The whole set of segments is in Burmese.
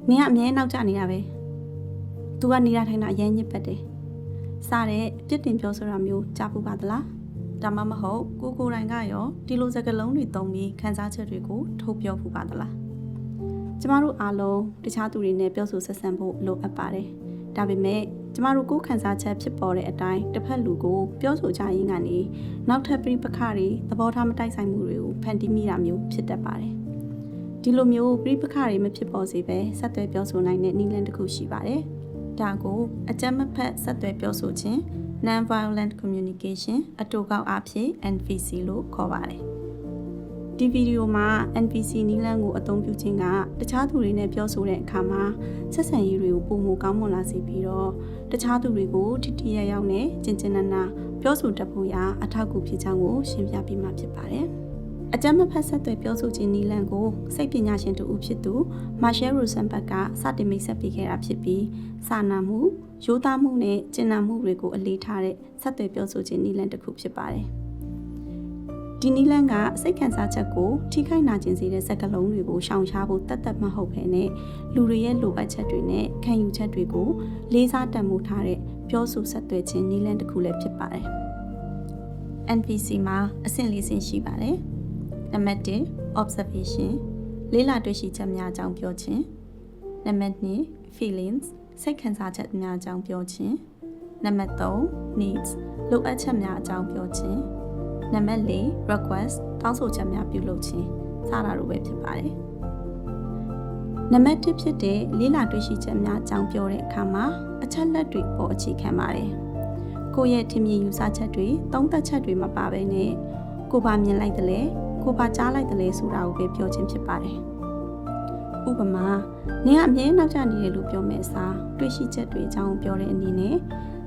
နင်ကအမြဲနောက်ကျနေတာပဲ။ तू ကနေရထိုင်တာအရင်ညစ်ပတ်တယ်။စတဲ့ပြစ်တင်ပြောဆိုတာမျိုးကြားပူပါသလား။ဒါမှမဟုတ်ကိုယ်တိုင်ကရောဒီလိုစကားလုံးတွေသုံးပြီးခန်းစားချက်တွေကိုထုတ်ပြောပူပါသလား။ကျမတို့အားလုံးတခြားသူတွေနဲ့ပြောဆိုဆက်ဆံဖို့လိုအပ်ပါတယ်။ဒါပေမဲ့ကျမတို့ကိုယ်ခန်းစားချက်ဖြစ်ပေါ်တဲ့အတိုင်းတစ်ဖက်လူကိုပြောဆိုကြရင်းကနေနောက်ထပ်ပြိပခါတွေသဘောထားမတိုက်ဆိုင်မှုတွေကိုဖန်တီးမိတာမျိုးဖြစ်တတ်ပါတယ်။ဒီလိုမျိုးပြိပခါတွေမဖြစ်ပေါ်စေပဲဆက်သွယ်ပြောဆိုနိုင်တဲ့နည်းလမ်းတစ်ခုရှိပါတယ်။ဒါကိုအကြမ်းမဖက်ဆက်သွယ်ပြောဆိုခြင်း Non-violent communication အတူကောက်အားဖြင့် NVC လို့ခေါ်ပါတယ်။ဒီဗီဒီယိုမှာ NVC နည်းလမ်းကိုအသုံးပြုခြင်းကတခြားသူတွေနဲ့ပြောဆိုတဲ့အခါမှာဆက်ဆံရေးတွေကိုပုံမကောင်းမွန်လာစေပြီးတော့တခြားသူတွေကိုထိထိရောက်ရောက်နဲ့ကျဉ်ကျဉ်းနာပြောဆိုတတ်ဖို့ရာအထောက်အကူဖြစ်ကြောင်းကိုရှင်းပြပေးမှာဖြစ်ပါတယ်။အကြမ်းမဖက်ဆက်သွယ်ပြောဆိုခြင်းနည်းလမ်းကိုစိတ်ပညာရှင်တူဦးဖြစ်သူ Marshall Rosenberg ကစတင်မိတ်ဆက်ပေးခဲ့တာဖြစ်ပြီးစာနာမှုရိုးသားမှုနဲ့ကျင့်နာမှုတွေကိုအလေးထားတဲ့ဆက်သွယ်ပြောဆိုခြင်းနည်းလမ်းတစ်ခုဖြစ်ပါတယ်။ဒီနည်းလမ်းကစိတ်ခံစားချက်ကိုထိခိုက်နာကျင်စေတဲ့စကားလုံးတွေကိုရှောင်ရှားဖို့တတ်မဟုတ်ဘဲနဲ့လူတွေရဲ့လိုအပ်ချက်တွေနဲ့ခံယူချက်တွေကိုလေးစားတန်ဖိုးထားတဲ့ပြောဆိုဆက်သွယ်ခြင်းနည်းလမ်းတစ်ခုလည်းဖြစ်ပါတယ်။ NVC မှာအဆင့်၄ဆင့်ရှိပါတယ်။နံပါတ်1 observation လေးလာတွေ့ရှိချက်များအကြောင်းပြောခြင်း။နံပါတ်2 feelings စိတ်ခံစားချက်များအကြောင်းပြောခြင်း။နံပါတ်3 needs လိုအပ်ချက်များအကြောင်းပြောခြင်း။နံပါတ်4 request တောင်းဆိုချက်များပြုလုပ်ခြင်းစတာတို့ပဲဖြစ်ပါတယ်။နံပါတ်1ဖြစ်တဲ့လေးလာတွေ့ရှိချက်များအကြောင်းပြောတဲ့အခါမှာအချက်လက်တွေပေါ်အခြေခံပါတယ်။ကိုယ့်ရဲ့ထင်မြင်ယူဆချက်တွေသုံးသပ်ချက်တွေမပါဘဲနဲ့ကိုယ်ပါမြင်လိုက်တယ်လေကိုယ်ပါကြားလိုက်တယ်လေဆိုတာကိုပဲပြောခြင်းဖြစ်ပါတယ်။ဥပမာနင်ကအမြဲနောက်ကျနေတယ်လို့ပြောမဲ့အစားတွေ့ရှိချက်တွေအကြောင်းပြောတဲ့အနေနဲ့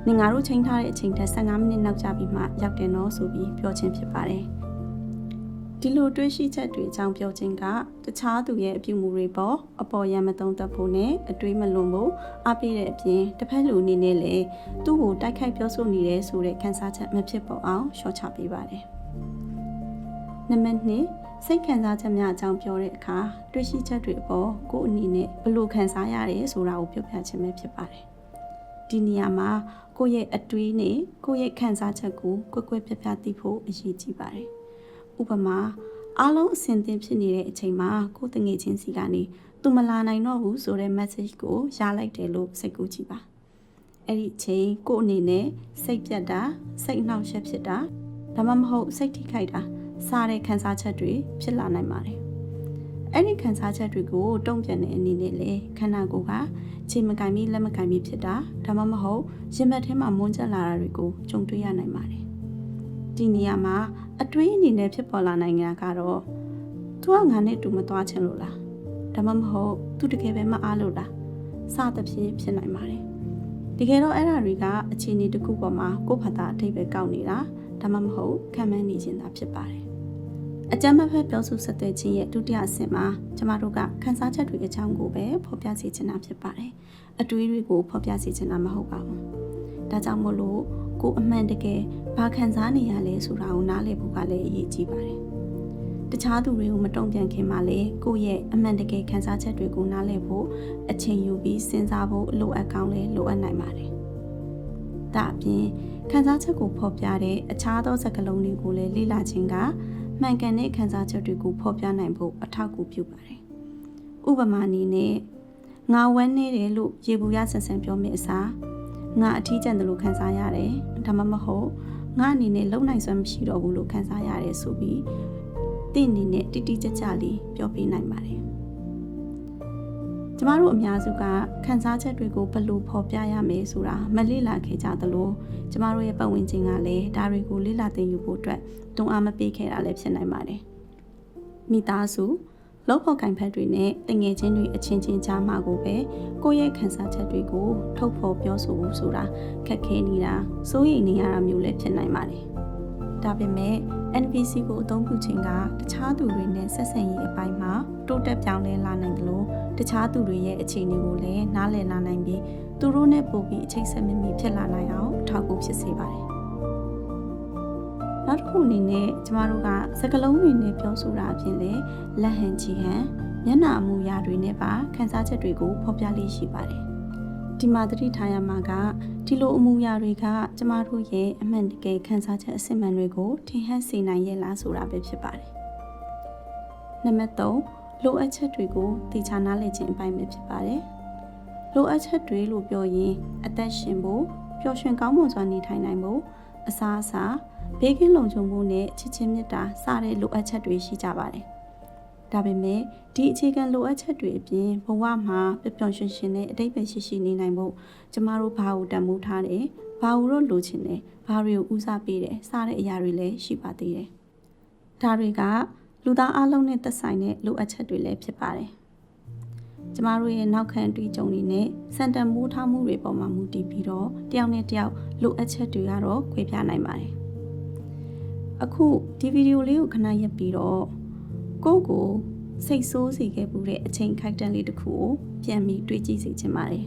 နင်ငါတို့ချိန်ထားတဲ့အချိန်ထက်15မိနစ်နောက်ကျပြီးမှရောက်တယ်နော်ဆိုပြီးပြောခြင်းဖြစ်ပါတယ်။ဒီလိုတွေ့ရှိချက်တွေအကြောင်းပြောခြင်းကတခြားသူရဲ့အပြုအမူတွေပေါ်အပေါ်ရန်မသုံးသပ်ဖို့နဲ့အတွေးမလွန်ဖို့အားပေးတဲ့အပြင်တစ်ဖက်လူအနေနဲ့လည်းသူ့ကိုတိုက်ခိုက်ပြောဆိုနေတယ်ဆိုတဲ့ခံစားချက်မဖြစ်ပေါ်အောင်ရှော့ချပေးပါတယ်။နံပါတ်2စိတ်ခံစားချက်များအကြောင်းပြောတဲ့အခါတွေ့ရှိချက်တွေအပေါ်ကိုယ်အနေနဲ့ဘယ်လိုခံစားရတယ်ဆိုတာကိုပြောပြခြင်းပဲဖြစ်ပါတယ်။ဒီနေရာမှာကိုယ့်ရဲ့အတွေးနဲ့ကိုယ့်ရဲ့ခံစားချက်ကိုကွက်ပြတ်သိဖို့အရေးကြီးပါတယ်။ဥပမာအားလုံးအဆင်သင့်ဖြစ်နေတဲ့အချိန်မှာကိုယ်တငယ်ချင်းစီကနေသူမလာနိုင်တော့ဘူးဆိုတဲ့ message ကိုရလိုက်တယ်လို့စိတ်ကူးကြည့်ပါ။အဲ့ဒီအချိန်ကိုယ့်အနေနဲ့စိတ်ပြတ်တာစိတ်နှောင့်ယှက်ဖြစ်တာဒါမှမဟုတ်စိတ်ထိခိုက်တာစားတဲ့ခံစားချက်တွေဖြစ်လာနိုင်ပါတယ်။အဲ့ဒီခံစားချက်တွေကိုတုံ့ပြန်တဲ့အနေနဲ့လေခန္ဓာကိုယ်ကခြေမကင်ပြီးလက်မကင်ပြီးဖြစ်တာဒါမှမဟုတ်ရင်ဘတ်ထဲမှာမွန်းကျက်လာတာတွေကိုကြုံတွေ့ရနိုင်ပါတယ်။ဒီနေရာမှာအတွေးအနေနဲ့ဖြစ်ပေါ်လာနိုင်တာကတော့သူကငါနဲ့တူမသွားချင်လို့လားဒါမှမဟုတ်သူတကယ်ပဲမအားလို့လားစသဖြင့်ဖြစ်နိုင်ပါတယ်။တကယ်တော့အဲ့ဒါတွေကအခြေအနေတစ်ခုပေါ်မှာကိုယ့်ဘာသာအထိပ္ပယ်ကောက်နေတာဒါမှမဟုတ်ခံမှန်းနေခြင်းသာဖြစ်ပါတယ်။အကြမ်းမဖက်ပြောဆိုဆက်သွယ်ခြင်းရဲ့ဒုတိယအဆင့်မှာကျမတို့ကခန်းစားချက်တွေအကြောင်းကိုပဲဖော်ပြစေချင်တာဖြစ်ပါတယ်။အတွေးတွေကိုဖော်ပြစေချင်တာမဟုတ်ပါဘူး။ဒါကြောင့်မို့လို့ကိုယ်အမှန်တကယ်ဘာခံစားနေရလဲဆိုတာကိုနားလည်ဖို့ကလည်းအရေးကြီးပါတယ်။တခြားသူတွေကိုမတုံ့ပြန်ခင်မှာလည်းကိုယ့်ရဲ့အမှန်တကယ်ခံစားချက်တွေကိုနားလည်ဖို့အချိန်ယူပြီးစဉ်းစားဖို့လိုအပ်ကောင်းလည်းလိုအပ်နိုင်ပါတယ်။ဒါအပြင်ခံစားချက်ကိုဖော်ပြတဲ့အခြားသောစကားလုံးတွေကိုလည်းလေ့လာခြင်းကမှန်ကန်တဲ့ခံစားချက်တွေကိုဖော်ပြနိုင်ဖို့အထောက်အကူပြုပါတယ်။ဥပမာအနေနဲ့ငါဝမ်းနေတယ်လို့ရေဘူးရဆန်ဆန်ပြောမိအစားငါအထီးကျန်တယ်လို့ခံစားရတယ်ဒါမှမဟုတ်ငါအနေနဲ့လုံနိုင်စွမ်းမရှိတော့ဘူးလို့ခံစားရတယ်ဆိုပြီးတင့်အနေနဲ့တိတိကျကျလေးပြောပြနိုင်ပါတယ်။ကျမတို့အများစုကခံစားချက်တွေကိုဘယ်လိုဖော်ပြရမယ်ဆိုတာမလေ့လာခဲ့ကြသလိုကျမတို့ရဲ့ပတ်ဝန်းကျင်ကလည်းဒါတွေကိုလေ့လာသင်ယူဖို့အတွက်တွန်းအားမပေးခဲ့တာလည်းဖြစ်နိုင်ပါတယ်။မိသားစုလောက်ဖော်ကင်ဖက်တွေနဲ့တငယ်ချင်းတွေအချင်းချင်းကြားမှာကိုပဲကိုယ့်ရဲ့ခံစားချက်တွေကိုထုတ်ဖော်ပြောဆိုဖို့ဆိုတာခက်ခဲနေတာစိုးရိမ်နေရတာမျိုးလည်းဖြစ်နိုင်ပါတယ်။ဒါပေမဲ့ NVC ကိုအသုံးပြုခြင်းကတခြားသူတွေနဲ့ဆက်ဆံရေးအပိုင်းမှာတိုးတက်ပြောင်းလဲလာနိုင်တယ်လို့တခြားသူတွေရဲ့အခြေအနေကိုလည်းနားလည်လာနိုင်ပြီးသူတို့နဲ့ပို့ပြီးအချိတ်ဆက်မိမိဖြစ်လာနိုင်အောင်ထောက်ကူဖြစ်စေပါတယ်။ နောက်တစ်ခုအနေနဲ့ကျမတို့ကစကားလုံးတွေနဲ့ပြောဆိုတာအပြင်လည်းလက်ဟန်ချီဟန်မျက်နှာအမူအရာတွေနဲ့ပါခန်းစားချက်တွေကိုဖော်ပြလေးရှိပါတယ်ဒီမှာသတိထားရမှာကဒီလိုအမူအရာတွေကကျမတို့ရဲ့အမှန်တကယ်ခန်းစားချက်အစစ်မှန်တွေကိုထင်ဟပ်စေနိုင်ရဲ့လားဆိုတာပဲဖြစ်ပါတယ်နံပါတ်3လိုအပ်ချက်တွေကိုသိချနားလည်ခြင်းအပိုင်းပဲဖြစ်ပါတယ်လိုအပ်ချက်တွေလို့ပြောရင်အသက်ရှင်ဖို့ပျော်ရွှင်ကောင်းမွန်စွာနေထိုင်နိုင်ဖို့အစားအစာဘေးကင်းလုံခြုံမှုနဲ့ချစ်ချင်းမေတ္တာစတဲ့လိုအပ်ချက်တွေရှိကြပါတယ်။ဒါပေမဲ့ဒီအခြေခံလိုအပ်ချက်တွေအပြင်ဘဝမှာပျော်ရွှင်ရှင်တဲ့အတိတ်ပဲရှိနေနိုင်ဖို့ကျမတို့ဘာကိုတန်ဖိုးထားတယ်၊ဘာကိုလိုချင်တယ်၊ဘာတွေကိုဦးစားပေးတယ်စတဲ့အရာတွေလည်းရှိပါသေးတယ်။ဒါတွေကလူသားအလုံးနဲ့သက်ဆိုင်တဲ့လိုအပ်ချက်တွေလည်းဖြစ်ပါတယ်။ကျမတို့ရဲ့နောက်ခံအတွေ့အကြုံတွေနဲ့စံတန်ဖိုးထားမှုတွေပေါ်မှာမူတည်ပြီးတော့တယောက်နဲ့တယောက်လိုအပ်ချက်တွေကတော့ခွဲပြားနိုင်ပါတယ်။အခုဒီဗီဒီယိုလေးကိုခဏရပ်ပြီးတော့ကိုယ့်ကိုစိတ်ဆိုးစေခဲ့မှုတဲ့အချိန်ခိုက်တန့်လေးတစ်ခုကိုပြန်ပြီးတွေးကြည့်စေချင်ပါတယ်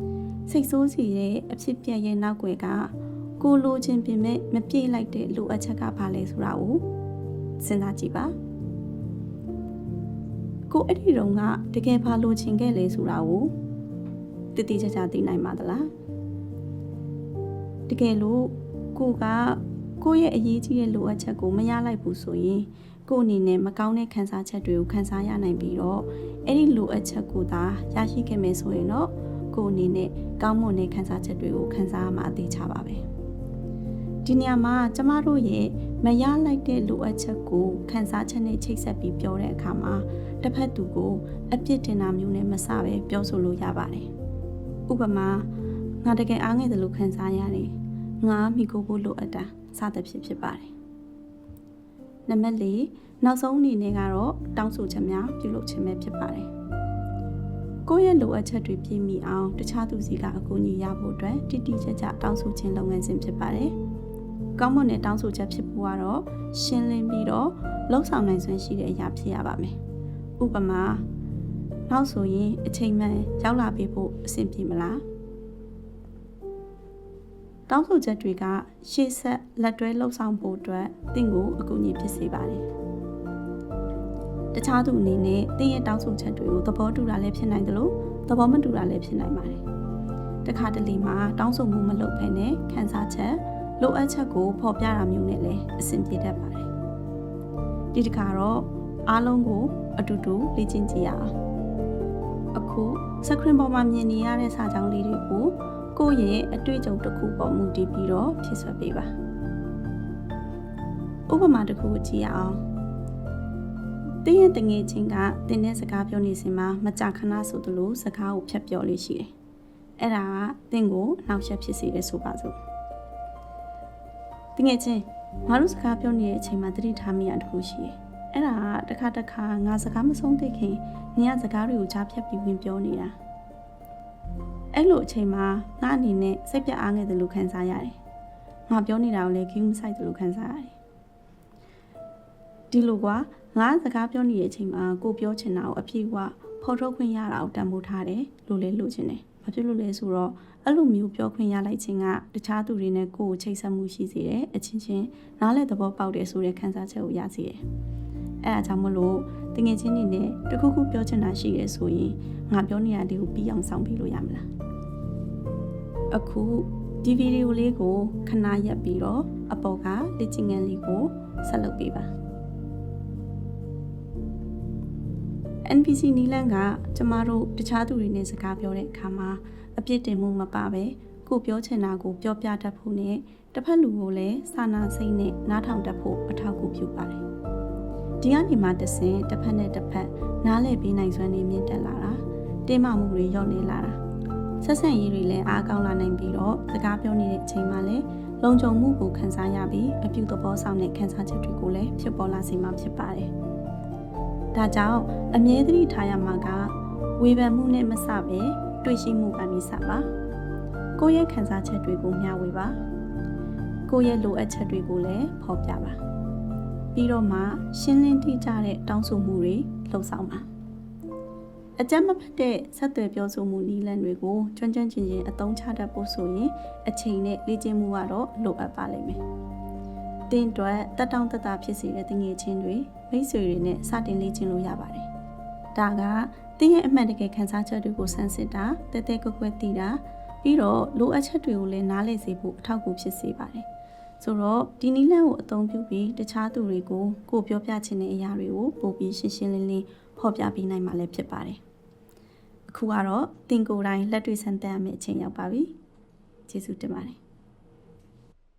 ။စိတ်ဆိုးစေတဲ့အဖြစ်ပြက်ရဲ့နောက်ွယ်ကကိုလိုချင်ပင်မဲ့မပြေလိုက်တဲ့လိုအပ်ချက်ကဘာလဲဆိုတာကိုစဉ်းစားကြည့်ပါ။ကိုအဲ့ဒီတုန်းကတကယ်ဘာလိုချင်ခဲ့လဲဆိုတာကိုတည်တည်ချာချာသိနိုင်ပါသလား။တကယ်လို့ကိုယ့်ရဲ့အရေးကြီးတဲ့လိုအပ်ချက်ကိုမရလိုက်ဘူးဆိုရင်ကိုယ့်အနေနဲ့မကောင်းတဲ့ခံစားချက်တွေကိုခံစားရနိုင်ပြီးတော့အဲ့ဒီလိုအပ်ချက်ကိုသာရရှိခဲ့မယ်ဆိုရင်တော့ကိုယ့်အနေနဲ့ကောင်းမွန်တဲ့ခံစားချက်တွေကိုခံစားရမှာအသေးချပါပဲဒီနေရာမှာကျမတို့ရဲ့မရလိုက်တဲ့လိုအပ်ချက်ကိုခံစားချက်နဲ့ချိတ်ဆက်ပြီးပြောတဲ့အခါမှာတစ်ဖက်သူကိုအပြစ်တင်တာမျိုးနဲ့မစပဲပြောဆိုလို့ရပါတယ်ဥပမာငါတကယ်အားငယ်တယ်လို့ခံစားရတယ်ငါမိကိုဖို့လိုအပ်တာစသဖြင့်ဖြစ်ပါတယ်နံပါတ်4နောက်ဆုံးအနေနဲ့ကတော့တောင်းဆိုချက်များပြုလုပ်ခြင်းပဲဖြစ်ပါတယ်ကိုယ့်ရဲ့လိုအပ်ချက်တွေပြည့်မီအောင်တခြားသူစီကအကူအညီရဖို့အတွက်တိတိကျကျတောင်းဆိုခြင်းလုပ်ငန်းစဉ်ဖြစ်ပါတယ်ကောင်းမွန်တဲ့တောင်းဆိုချက်ဖြစ်ဖို့ကတော့ရှင်းလင်းပြီးတော့လှုပ်ဆောင်နိုင်စွမ်းရှိတဲ့အရာဖြစ်ရပါမယ်ဥပမာနောက်ဆိုရင်အချိန်မှန်ရောက်လာပေးဖို့အဆင်ပြေမလားတောင်းဆိုချက်တွေကရှေ့ဆက်လက်တွဲလှုပ်ဆောင်ဖို့အတွက်တင့်ကိုအကူအညီဖြစ်စေပါတယ်တခြားသူအနေနဲ့တင့်ရဲ့တောင်းဆိုချက်တွေကိုသဘောတူတာလည်းဖြစ်နိုင်တယ်လို့သဘောမတူတာလည်းဖြစ်နိုင်ပါတယ်တခါတလေမှာတောင်းဆိုမှုမလုပ်ဘဲနဲ့ခံစားချက်လိုအပ်ချက်ကိုဖော်ပြတာမျိုးနဲ့လည်းအဆင်ပြေတတ်ပါတယ်ဒီတစ်ခါတော့အားလုံးကိုအတူတူလေ့ကျင့်ကြည့်ရအောင်အခုစခရင်ပေါ်မှာမြင်နေရတဲ့စာကြောင်းလေးတွေကိုကိုယ့်ရဲ့အတွေ့အကြုံတစ်ခုပေါ်မူတည်ပြီးတော့ဖြည့်ဆွတ်ပေးပါဥပမာတစ်ခုကိုကြည့်ရအောင်တင်းရဲ့တငယ်ချင်းကတင်းတဲ့စကားပြောနေစဉ်မှာမကြာခဏဆိုသလိုစကားကိုဖြတ်ပြောလေးရှိတယ်အဲ့ဒါကတင်းကိုနောက်ဆက်ဖြစ်စေတယ်ဆိုပါစို့တငယ်ချင်းငါတို့စကားပြောနေတဲ့အချိန်မှာသတိထားမိရတစ်ခုရှိတယ်အဲ့ဒါကတစ်ခါငါစကားမဆုံးသိခင်နင်ကစကားတွေကိုကြားဖြတ်ပြီးဝင်ပြောနေတာအဲ့လိုအချိန်မှာငါအနေနဲ့စိတ်ပြအားငယ်တယ်လို့ခံစားရတယ်။ငါပြောနေတာကိုလည်းဂိမ်းမဆိုင်တယ်လို့ခံစားရတယ်။ဒီလိုကငါစကားပြောနေတဲ့အချိန်မှာကိုပြောချင်တာကိုအပြည့်အဝဖော်ထုတ်ခွင့်ရတာကိုတန်ဖိုးထားတယ်လို့လည်းလိုချင်တယ်။ဘာဖြစ်လို့လဲဆိုတော့အဲ့လိုမျိုးပြောခွင့်ရလိုက်ခြင်းကတခြားသူတွေနဲ့ကိုယ်ကိုချိတ်ဆက်မှုရှိစေတယ်။အချင်းချင်းနားလည်သဘောပေါက်တယ်ဆိုတဲ့ခံစားချက်ကိုရစေတယ်။အဲ့ဒါကြောင့်မလို့တကယ်ချင်းနေနဲ့တခုခုပြောချင်တာရှိရဲဆိုရင်ငါပြောနေတာဒီကိုပြီးအောင်ဆောင်ပြလို့ရမလား။အခုဒီဗီဒီယိုလေးကိုခဏရပ်ပြီးတော့အပေါ်ကလေ့ကျင့်ခန်းလေးကိုဆက်လုပ်ပေးပါ NPC နီလန်ကကျမတို့တခြားသူတွေနဲ့စကားပြောတဲ့အခါမှာအပြစ်တင်မှုမပါပဲကိုပြောချင်တာကိုပြောပြတတ်ဖို့နဲ့တစ်ဖက်လူကိုလည်းစာနာစိတ်နဲ့နားထောင်တတ်ဖို့အထောက်အကူပြုပါတယ်ဒီကနေမှတစ်ဆင့်တစ်ဖက်နဲ့တစ်ဖက်နားလည်ပေးနိုင်စွမ်းနေမြင့်တက်လာတာတင်းမာမှုတွေလျော့နေလာတာဆက်ဆံရေးတွေလည်းအားကောင်းလာနိုင်ပြီးတော့စကားပြောနေတဲ့အချိန်မှာလည်းလုံခြုံမှုကိုခံစားရပြီးအပြုသဘောဆောင်တဲ့ခံစားချက်တွေကိုလည်းဖြစ်ပေါ်လာစေမှာဖြစ်ပါတယ်။ဒါကြောင့်အမြဲတမ်းထားရမှာကဝေဖန်မှုနဲ့မစပဲတွေ့ရှိမှုကနေစပါ။ကိုယ့်ရဲ့ခံစားချက်တွေကိုမျှဝေပါ။ကိုယ့်ရဲ့လိုအပ်ချက်တွေကိုလည်းဖော်ပြပါ။ပြီးတော့မှရှင်းလင်းတိကျတဲ့တောင်းဆိုမှုတွေလှုပ်ဆောင်ပါ။အကြမ်းမဖက်တဲ့ဆက်သွယ်ပြောဆိုမှုနည်းလမ်းတွေကိုကျွမ်းကျွမ်းကျင်ကျင်အသုံးချတတ်ဖို့ဆိုရင်အချိန်နဲ့လေ့ကျင့်မှုကတော့လိုအပ်ပါလိမ့်မယ် တင်းအတွက်တက်တောင့်တက်တာဖြစ်စေတဲ့တငယ်ချင်းတွေမိတ်ဆွေတွေနဲ့စတင်လေ့ကျင့်လို့ရပါတယ်။ဒါကတင်းရဲ့အမှန်တကယ်ခံစားချက်တွေကိုစမ်းစစ်တာတဲတဲကွက်ကွက်သိတာပြီးတော့လိုအပ်ချက်တွေကိုလည်းနားလည်စေဖို့အထောက်အကူဖြစ်စေပါတယ်။ဆိုတော့ဒီနည်းလမ်းကိုအသုံးပြုပြီးတခြားသူတွေကိုကိုပြောပြချင်တဲ့အရာတွေကိုပို့ပြီးရှင်းရှင်းလင်းလင်းဖော်ပြပေးနိုင်မှာလည်းဖြစ်ပါတယ်။အခုကတော့တင်ကိုယ်တိုင်လက်တွေ့စမ်းသပ်ရမယ့်အချိန်ရောက်ပါပြီ။ကျေးဇူးတင်ပါတယ်